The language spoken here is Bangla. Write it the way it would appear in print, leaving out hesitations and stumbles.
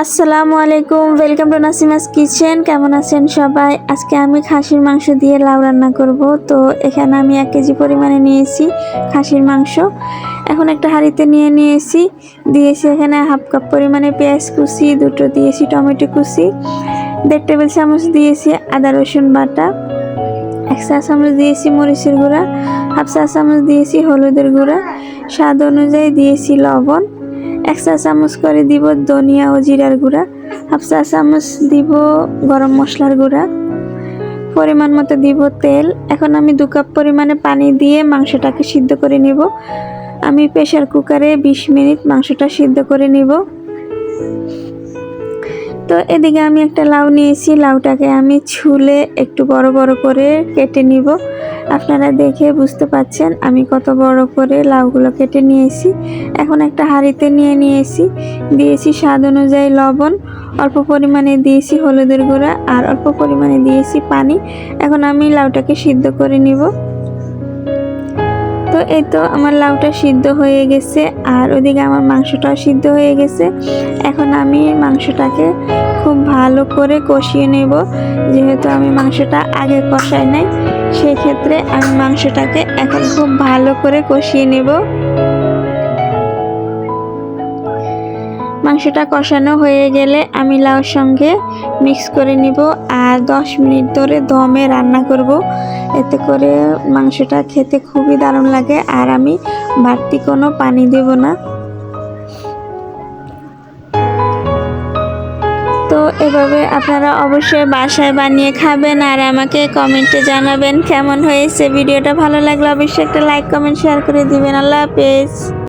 আসসালামু আলাইকুম, ওয়েলকাম টু নাসিমাস কিচেন। কেমন আছেন সবাই? আজকে আমি খাসির মাংস দিয়ে লাউ রান্না করব। তো এখানে আমি 1 কেজি পরিমাণে নিয়েছি খাসির মাংস। এখন একটা হাঁড়িতে নিয়েছি, দিয়েছি এখানে হাফ কাপ পরিমাণে পেঁয়াজ কুচি, দুটো দিয়েছি টমেটো কুচি, 1.5 টেবিল চামচ দিয়েছি আদা রসুন বাটা, 1 চা চামচ দিয়েছি মরিচের গুঁড়া, হাফ চা চামচ দিয়েছি হলুদের গুঁড়া, স্বাদ অনুযায়ী দিয়েছি লবণ, 1 চা চামচ করে দিব ধনিয়া ও জিরার গুঁড়া, হাফ চা চামচ দিব গরম মশলার গুঁড়া, পরিমাণ মতো দিব তেল। এখন আমি 2 কাপ পরিমাণে পানি দিয়ে মাংসটাকে সিদ্ধ করে নিব। আমি প্রেসার কুকারে 20 মিনিট মাংসটা সিদ্ধ করে নিব। তো এদিকে আমি একটা লাউ নিয়েছি, লাউটাকে আমি ছুলে একটু বড় বড় করে কেটে নিব। আপনারা দেখে বুঝতে পাচ্ছেন আমি কত বড় করে লাউগুলো কেটে নিয়েছি। এখন একটা হাঁড়িতে নিয়েছি, দিয়েছি স্বাদ অনুযায়ী লবণ, অল্প পরিমাণে দিয়েছি হলুদের গুঁড়া আর অল্প পরিমাণে দিয়েছি পানি। এখন আমি লাউটাকে সিদ্ধ করে নিব। তো এই তো আমার লাউটা সিদ্ধ হয়ে গেছে আর ওদিকে আমার মাংসটাও সিদ্ধ হয়ে গেছে। এখন আমি মাংসটাকে খুব ভালো করে কষিয়ে নেব। যেহেতু আমি মাংসটা আগে কষাই নাই, সেই ক্ষেত্রে আমি মাংসটাকে এখন খুব ভালো করে কষিয়ে নেব। মাংসটা কষানো হয়ে গেলে আমি লাউর সঙ্গে মিক্স করে নিব আর 10 মিনিট ধরে দমে রান্না করব। এতে করে মাংসটা খেতে খুবই দারুণ লাগে আর আমি বাড়তি কোনো পানি দেব না। তো এভাবে আপনারা অবশ্যই বাসায় বানিয়ে খাবেন আর আমাকে কমেন্টে জানাবেন কেমন হয়েছে। ভিডিওটা ভালো লাগলে অবশ্যই একটা লাইক কমেন্ট শেয়ার করে দিবেন। আল্লাহ হাফেজ।